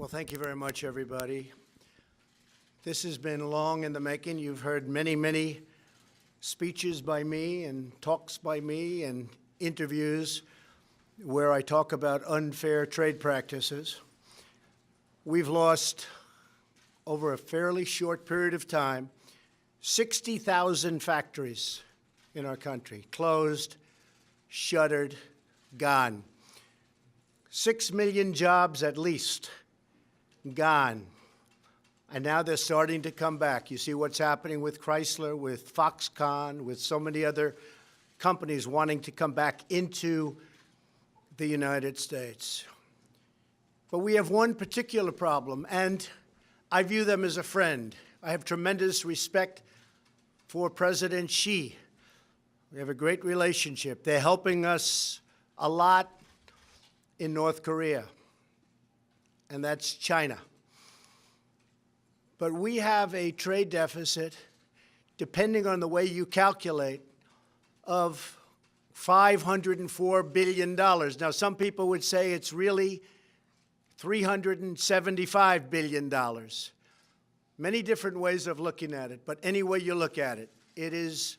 Well, thank you very much, everybody. This has been long in the making. You've heard many, many speeches by me and talks by me and interviews where I talk about unfair trade practices. We've lost, over a fairly short period of time, 60,000 factories in our country, closed, shuttered, gone. 6 million jobs at least, gone. And now they're starting to come back. You see what's happening with Chrysler, with Foxconn, with so many other companies wanting to come back into the United States. But we have one particular problem, and I view them as a friend. I have tremendous respect for President Xi. We have a great relationship. They're helping us a lot in North Korea, and that's China. But we have a trade deficit, depending on the way you calculate, of $504 billion. Now, some people would say it's really $375 billion. Many different ways of looking at it, but any way you look at it, it is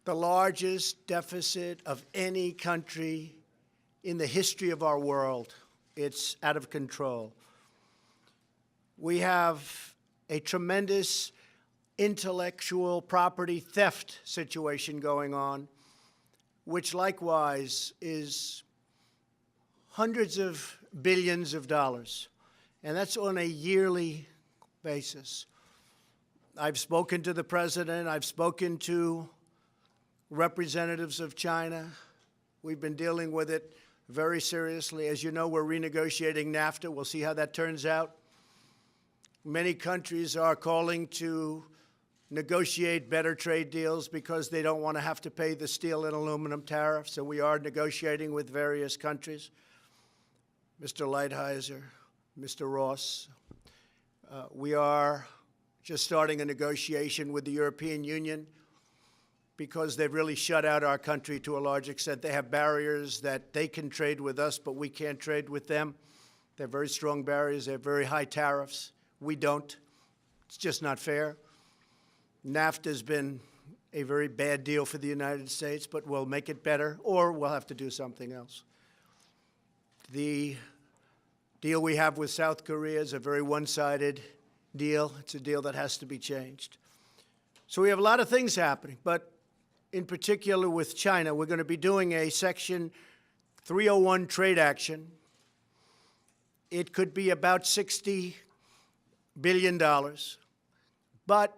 the largest deficit of any country in the history of our world. It's out of control. We have a tremendous intellectual property theft situation going on, which likewise is hundreds of billions of dollars, and that's on a yearly basis. I've spoken to the president. I've spoken to representatives of China. We've been dealing with it very seriously. As you know, we're renegotiating NAFTA. We'll see how that turns out. Many countries are calling to negotiate better trade deals because they don't want to have to pay the steel and aluminum tariffs, so we are negotiating with various countries. Mr. Lighthizer, Mr. Ross, we are just starting a negotiation with the European Union because they've really shut out our country to a large extent. They have barriers that they can trade with us, but we can't trade with them. They're very strong barriers. They have very high tariffs. We don't. It's just not fair. NAFTA has been a very bad deal for the United States, but we'll make it better, or we'll have to do something else. The deal we have with South Korea is a very one-sided deal. It's a deal that has to be changed. So we have a lot of things happening, but in particular with China, we're going to be doing a Section 301 trade action. It could be about $60 billion, but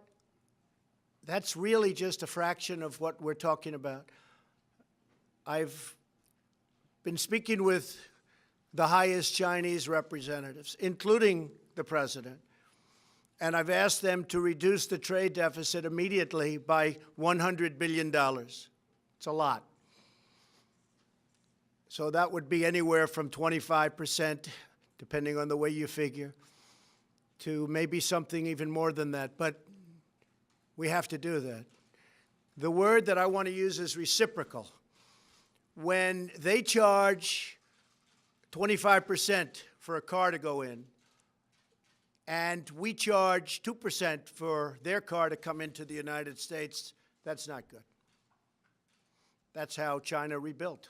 that's really just a fraction of what we're talking about. I've been speaking with the highest Chinese representatives, including the president, and I've asked them to reduce the trade deficit immediately by $100 billion. It's a lot. So that would be anywhere from 25%, depending on the way you figure, to maybe something even more than that. But we have to do that. The word that I want to use is reciprocal. When they charge 25% for a car to go in, and we charge 2% for their car to come into the United States, that's not good. That's how China rebuilt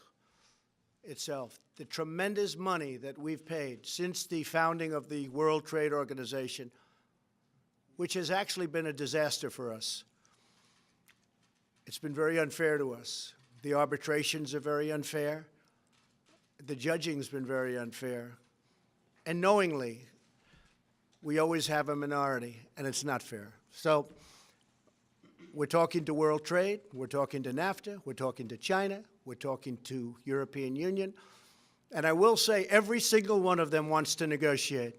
itself. The tremendous money that we've paid since the founding of the World Trade Organization, which has actually been a disaster for us. It's been very unfair to us. The arbitrations are very unfair. The judging's been very unfair. And knowingly, we always have a minority, and it's not fair. So we're talking to World Trade, we're talking to NAFTA, we're talking to China, we're talking to European Union. And I will say every single one of them wants to negotiate.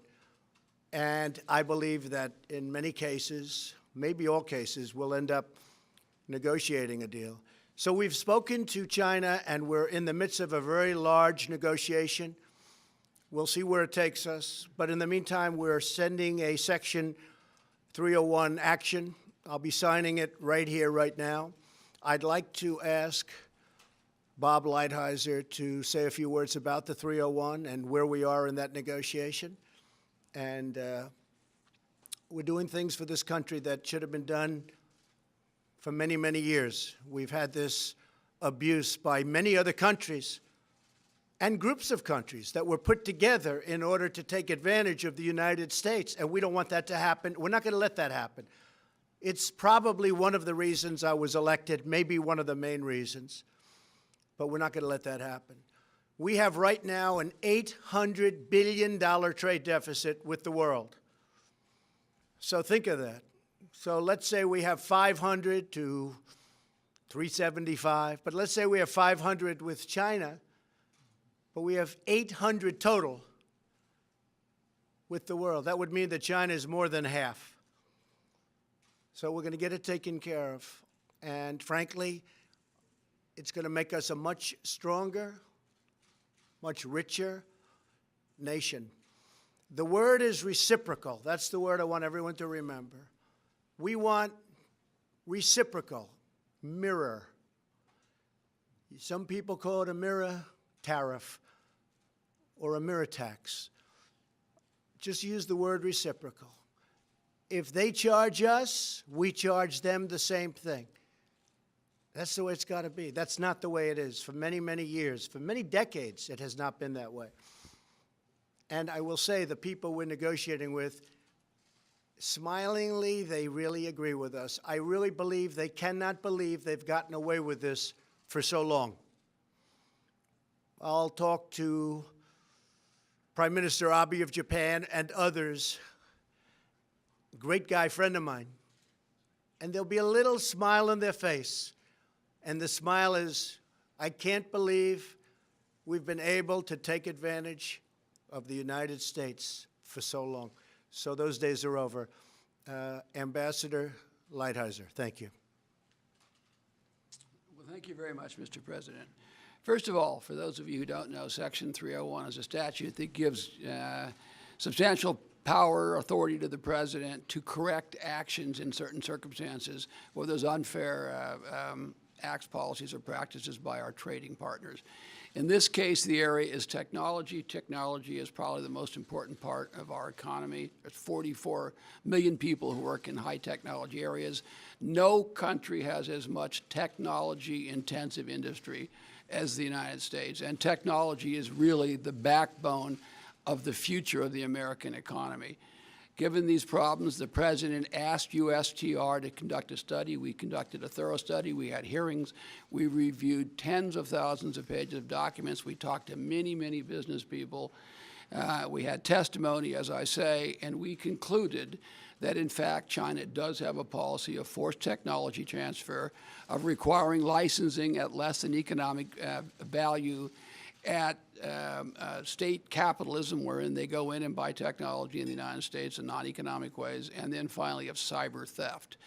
And I believe that in many cases, maybe all cases, we'll end up negotiating a deal. So we've spoken to China, and we're in the midst of a very large negotiation. We'll see where it takes us. But in the meantime, we're sending a Section 301 action. I'll be signing it right here, right now. I'd like to ask Bob Lighthizer to say a few words about the 301 and where we are in that negotiation. And we're doing things for this country that should have been done for many, many years. We've had this abuse by many other countries and groups of countries that were put together in order to take advantage of the United States, and we don't want that to happen. We're not going to let that happen. It's probably one of the reasons I was elected, maybe one of the main reasons, but we're not going to let that happen. We have right now an $800 billion trade deficit with the world. So think of that. So let's say we have 500 to 375, but let's say we have 500 with China, but we have 800 total with the world. That would mean that China is more than half. So we're going to get it taken care of. And frankly, it's going to make us a much stronger, much richer nation. The word is reciprocal. That's the word I want everyone to remember. We want reciprocal, mirror. Some people call it a mirror tariff or a mirror tax. Just use the word reciprocal. If they charge us, we charge them the same thing. That's the way it's got to be. That's not the way it is. For many, many years, for many decades, it has not been that way. And I will say the people we're negotiating with, smilingly, they really agree with us. I really believe they cannot believe they've gotten away with this for so long. I'll talk to Prime Minister Abe of Japan and others, a great guy, friend of mine, and there'll be a little smile on their face. And the smile is, I can't believe we've been able to take advantage of the United States for so long. So those days are over. Ambassador Lighthizer, thank you. Well, thank you very much, Mr. President. First of all, for those of you who don't know, Section 301 is a statute that gives substantial power, authority to the president to correct actions in certain circumstances where there's unfair acts, policies, or practices by our trading partners. In this case, the area is technology. Technology is probably the most important part of our economy. There's 44 million people who work in high technology areas. No country has as much technology-intensive industry as the United States, and technology is really the backbone of the future of the American economy. Given these problems, the President asked USTR to conduct a study. We conducted a thorough study. We had hearings. We reviewed tens of thousands of pages of documents. We talked to many, many business people. We had testimony, as I say, and we concluded that, in fact, China does have a policy of forced technology transfer, of requiring licensing at less than economic value, at state capitalism, wherein they go in and buy technology in the United States in non-economic ways, and then finally of cyber theft.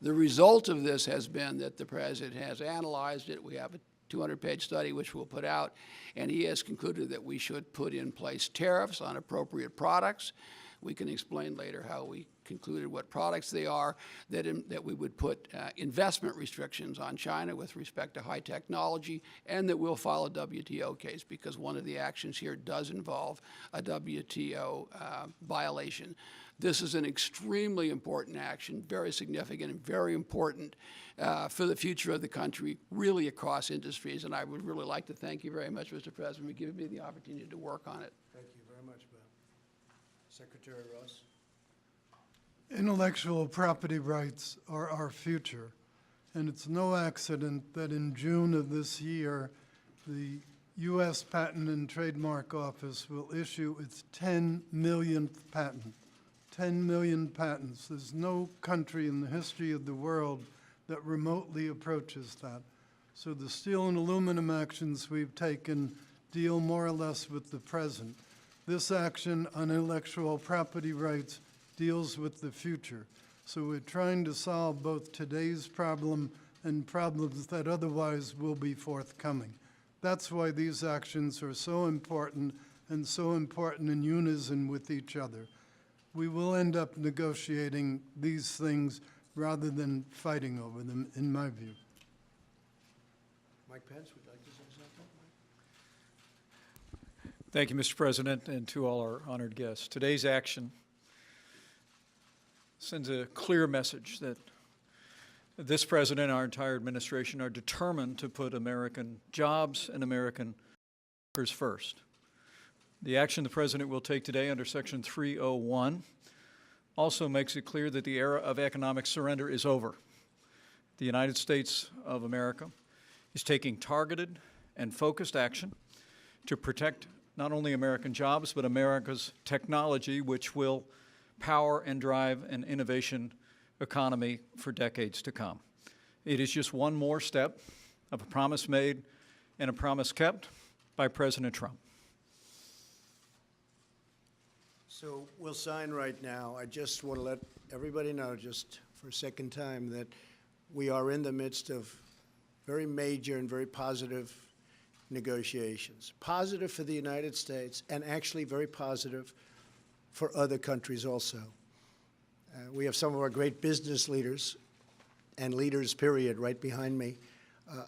The result of this has been that the President has analyzed it. We have a 200-page study which we'll put out, and he has concluded that we should put in place tariffs on appropriate products. We can explain later how we concluded what products they are, that we would put investment restrictions on China with respect to high technology, and that we'll file a WTO case because one of the actions here does involve a WTO violation. This is an extremely important action, very significant and very important for the future of the country, really across industries. And I would really like to thank you very much, Mr. President, for giving me the opportunity to work on it. Thank you very much, Bill. Secretary Ross. Intellectual property rights are our future, and it's no accident that in June of this year, the U.S. Patent and Trademark Office will issue its 10 millionth patent. 10 million patents. There's no country in the history of the world that remotely approaches that. So the steel and aluminum actions we've taken deal more or less with the present. This action on intellectual property rights deals with the future. So we're trying to solve both today's problem and problems that otherwise will be forthcoming. That's why these actions are so important and so important in unison with each other. We will end up negotiating these things rather than fighting over them, in my view. Mike Pence would like to say something. Thank you, Mr. President, and to all our honored guests. Today's action sends a clear message that this president and our entire administration are determined to put American jobs and American workers first. The action the president will take today under Section 301 also makes it clear that the era of economic surrender is over. The United States of America is taking targeted and focused action to protect not only American jobs, but America's technology, which will power and drive an innovation economy for decades to come. It is just one more step of a promise made and a promise kept by President Trump. So we'll sign right now. I just want to let everybody know, just for a second time, that we are in the midst of very major and very positive negotiations. Positive for the United States, and actually very positive for other countries also. We have some of our great business leaders, and leaders, period, right behind me.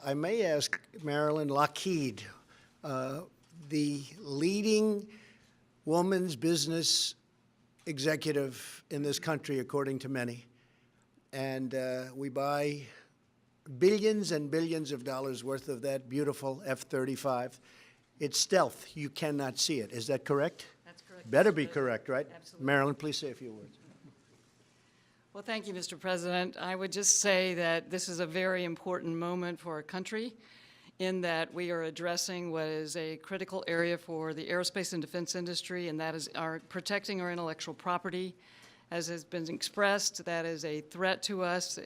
I may ask Marilyn Lockheed, the leading woman's business executive in this country, according to many. And we buy billions and billions of dollars worth of that beautiful F-35. It's stealth. You cannot see it. Is that correct? That's correct. Better Mr. be President. correct, right? Absolutely. Marilyn, please say a few words. Well, thank you, Mr. President. I would just say that this is a very important moment for our country in that we are addressing what is a critical area for the aerospace and defense industry, and that is protecting our intellectual property. As has been expressed, that is a threat to us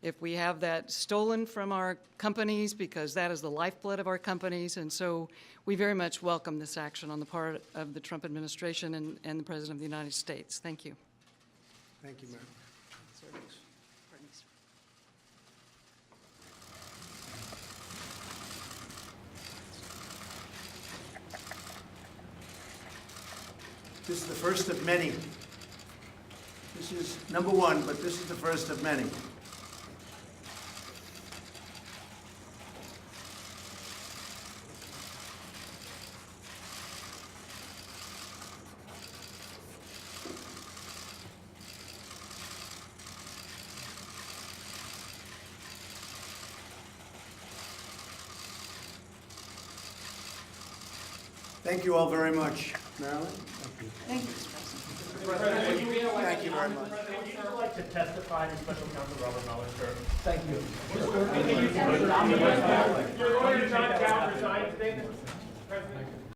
if we have that stolen from our companies, because that is the lifeblood of our companies. And so we very much welcome this action on the part of the Trump administration and the President of the United States. Thank you. Thank you, Marilyn. This is the first of many. This is number one, but this is the first of many. Thank you all very much. Marilyn? Thank you, Mr. President. Thank you very much. Would you like to testify in Special Counsel Robert Mueller's term? Thank you. Your lawyer, John Gallagher, signed statement.